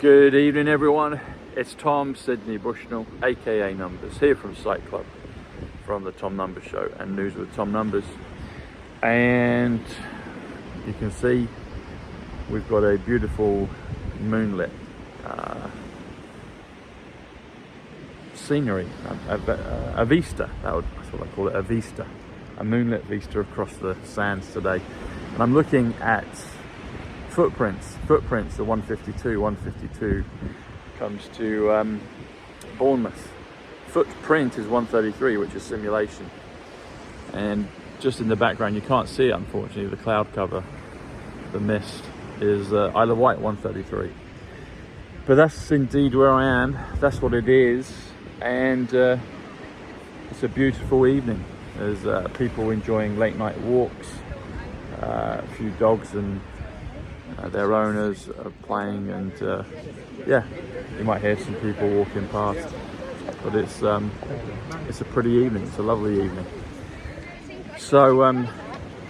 Good evening everyone, it's Tom Sydney Bushnell aka Numbers here from Psych Club, from the Tom Numbers show and News with Tom Numbers. And you can see we've got a beautiful moonlit scenery, a vista, that's what I call it, a vista, a moonlit vista across the sands today. And I'm looking at footprints, the 152 comes to Bournemouth. Footprint is 133, which is simulation. And just in the background, you can't see it unfortunately, the cloud cover, the mist, is Isle of Wight 133. But that's indeed where I am, that's what it is. And it's a beautiful evening. There's people enjoying late night walks, a few dogs and their owners are playing, and yeah, you might hear some people walking past, but it's a pretty evening, it's a lovely evening. So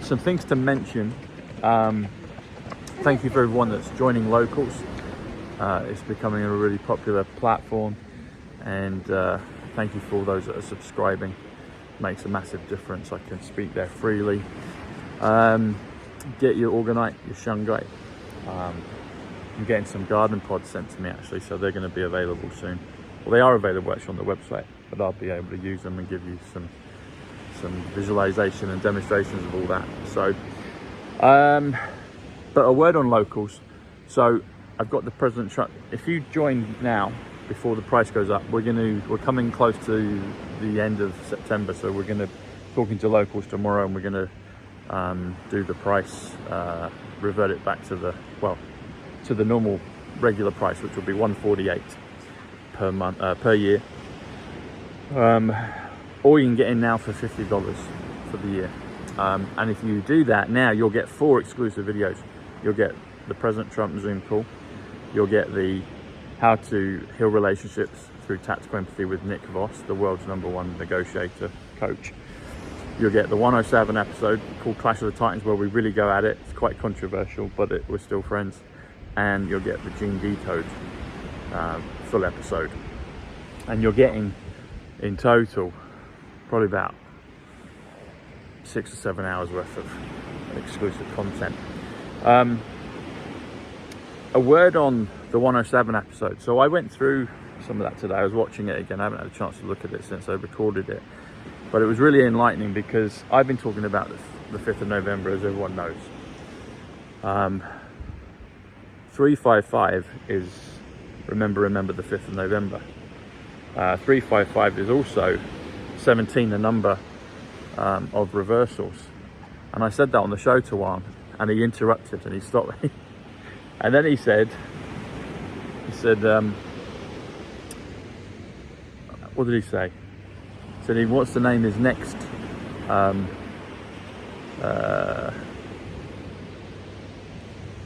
some things to mention. Thank you for everyone that's joining locals. It's becoming a really popular platform, and thank you for all those that are subscribing. It makes a massive difference. I can speak there freely. Get your Orgonite, your Shungite. I'm getting some garden pods sent to me actually, so they're going to be available soon. Well, they are available actually on the website, but I'll be able to use them and give you some visualization and demonstrations of all that. So but a word on locals. So I've got the President truck. If you join now before the price goes up, we're coming close to the end of September, so we're going to talking to locals tomorrow, and we're going to do the price, revert it back to the normal regular price, which will be $148 per month, per year. Or you can get in now for $50 for the year. And if you do that now, you'll get 4 exclusive videos. You'll get the President Trump Zoom call. You'll get the how to heal relationships through tactical empathy with Nick Voss, the world's #1 negotiator coach. You'll get the 107 episode called Clash of the Titans, where we really go at it. It's quite controversial, but we're still friends. And you'll get the GENE DECODE full episode. And you're getting, in total, probably about 6 or 7 hours worth of exclusive content. A word on the 107 episode. So I went through some of that today. I was watching it again. I haven't had a chance to look at it since I recorded it. But it was really enlightening because I've been talking about the 5th of November, as everyone knows. 355 is remember the 5th of November. 355 is also 17, the number of reversals. And I said that on the show to Juan, and he interrupted and he stopped me. And then he said, what did he say? He said he wants to name his next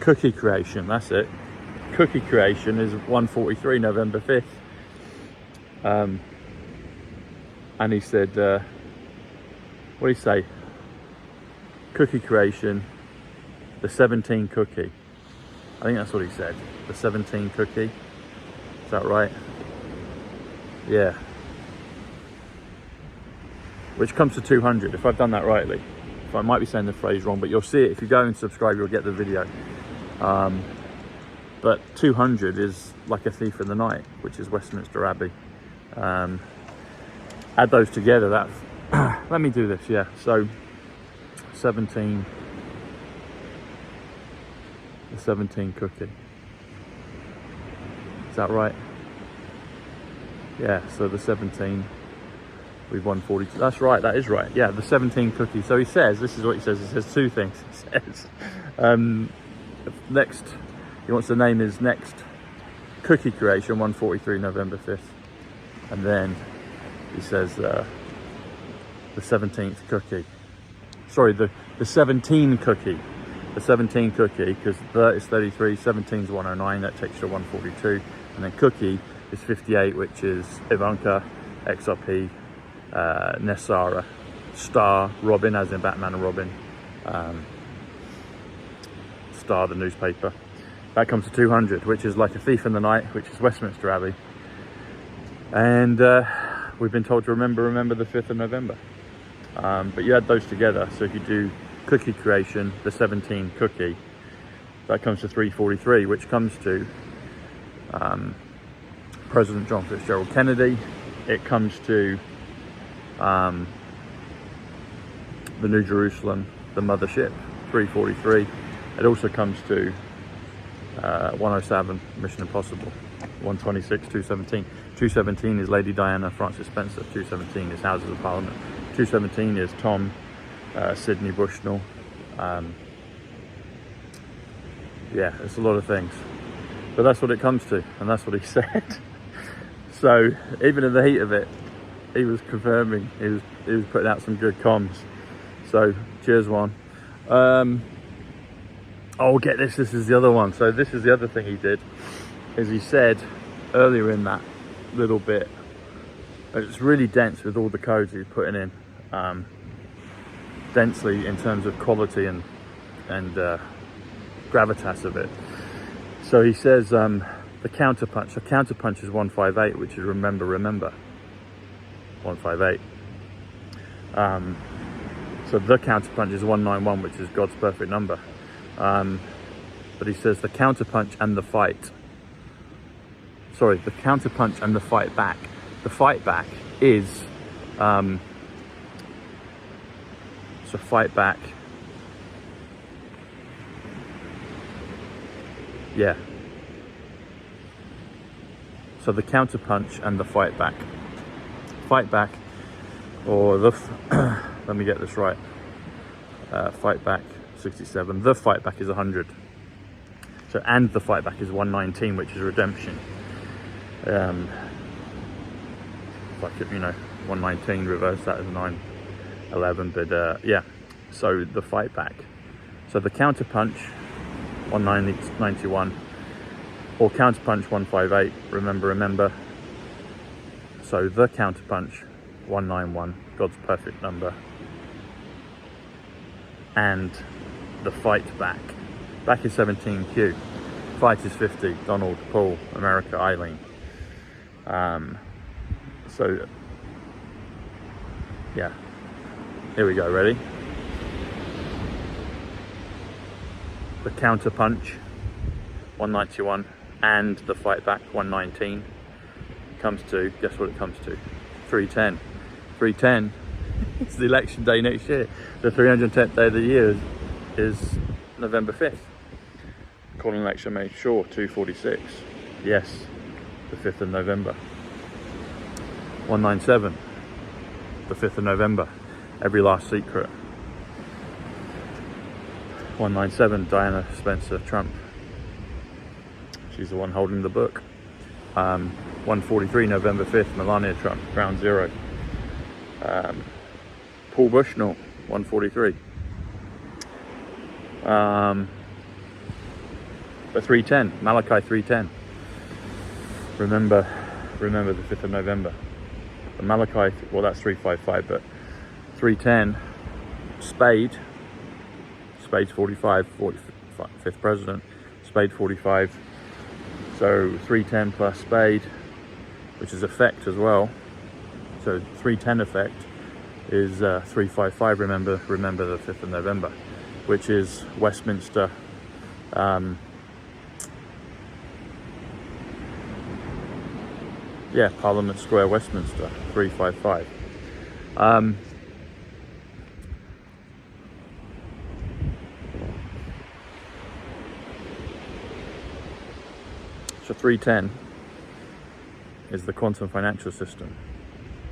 cookie creation. That's it. Cookie creation is 143, November 5th. And he said, what did he say? Cookie creation, the 17 cookie. I think that's what he said. The 17 cookie. Is that right? Yeah. Which comes to 200, if I've done that rightly. If I might be saying the phrase wrong, but you'll see it. If you go and subscribe, you'll get the video. But 200 is like a thief in the night, which is Westminster Abbey. Add those together, that's... let me do this, yeah. So, 17... the 17 cookie. Is that right? Yeah, so the 17... we've 142. That's right, that is right. Yeah, the 17 cookie. So he says, this is what he says. He says 2 things. He says, next, he wants to name his next cookie creation 143, November 5th. And then he says the 17th cookie. Sorry, the 17 cookie. The 17 cookie, because is 33, 17 is 109, that takes you to 142. And then cookie is 58, which is Ivanka, XRP, Nessara, Star, Robin, as in Batman and Robin, Star, the newspaper. That comes to 200, which is like a thief in the night, which is Westminster Abbey. And we've been told to remember the 5th of November. But you add those together, so if you do cookie creation, the 17 cookie, that comes to 343, which comes to President John Fitzgerald Kennedy. It comes to the New Jerusalem, the mothership, 343. It also comes to 107, Mission Impossible, 126, 217. 217 is Lady Diana Francis Spencer. 217 is Houses of Parliament. 217 is Tom Sidney Bushnell. Yeah, it's a lot of things, but that's what it comes to, and that's what he said. So even in the heat of it, he was confirming, he was putting out some good comms. So cheers, Juan. Oh, get this, this is the other one. So this is the other thing he did, is he said earlier in that little bit, it's really dense with all the codes he's putting in, densely in terms of quality and gravitas of it. So he says the counterpunch. So counterpunch is 158, which is remember 158. So the counterpunch is 191, which is God's perfect number. But he says the counterpunch and the fight. Sorry, the counterpunch and the fight back. The fight back is so fight back. Yeah. So the counterpunch and the fight back. Fight back, or the let me get this right. Fight back 67. The fight back is 100. So and the fight back is 119, which is redemption. If I could, 119 reverse that as 911. But yeah. So the fight back. So the counterpunch 1991, or counterpunch 158. Remember. So the counterpunch 191, God's perfect number, and the fight back. Back is 17Q. Fight is 50. Donald, Paul, America, Eileen. So yeah, here we go. Ready? The counterpunch 191 and the fight back 119 comes to, guess what it comes to? 310. 310. It's the election day next year. The 310th day of the year is November 5th. Calling election made sure, 246. Yes, the 5th of November. 197, the 5th of November. Every last secret. 197, Diana Spencer Trump. She's the one holding the book. 143, November 5th, Melania Trump, Ground Zero. Paul Bushnell, 143. But 310, Malachi 310. Remember the 5th of November. The Malachi, well, that's 355, but 310, Spade's 45, 45th president, Spade 45. So 310 plus Spade, which is effect as well. So 310 effect is 355. Remember the 5th of November, which is Westminster. Yeah, Parliament Square, Westminster, 355. So 310 is the quantum financial system.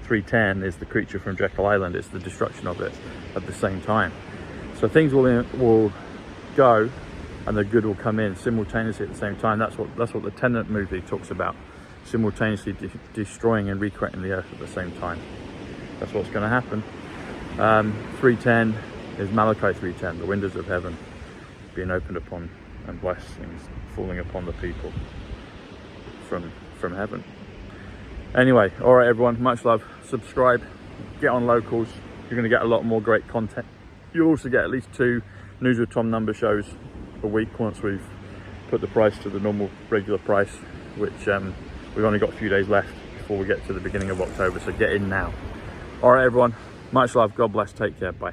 310 is the creature from Jekyll Island. It's the destruction of it at the same time. So things will go, and the good will come in simultaneously at the same time. That's what the Tenet movie talks about. Simultaneously destroying and recreating the earth at the same time. That's what's going to happen. 310 is Malachi 310, the windows of heaven being opened upon and blessings falling upon the people from heaven. Anyway, all right, everyone, much love. Subscribe, get on locals. You're going to get a lot more great content. You'll also get at least 2 News with Tom number shows a week once we've put the price to the normal regular price, which we've only got a few days left before we get to the beginning of October, so get in now. All right, everyone, much love, God bless, take care, bye.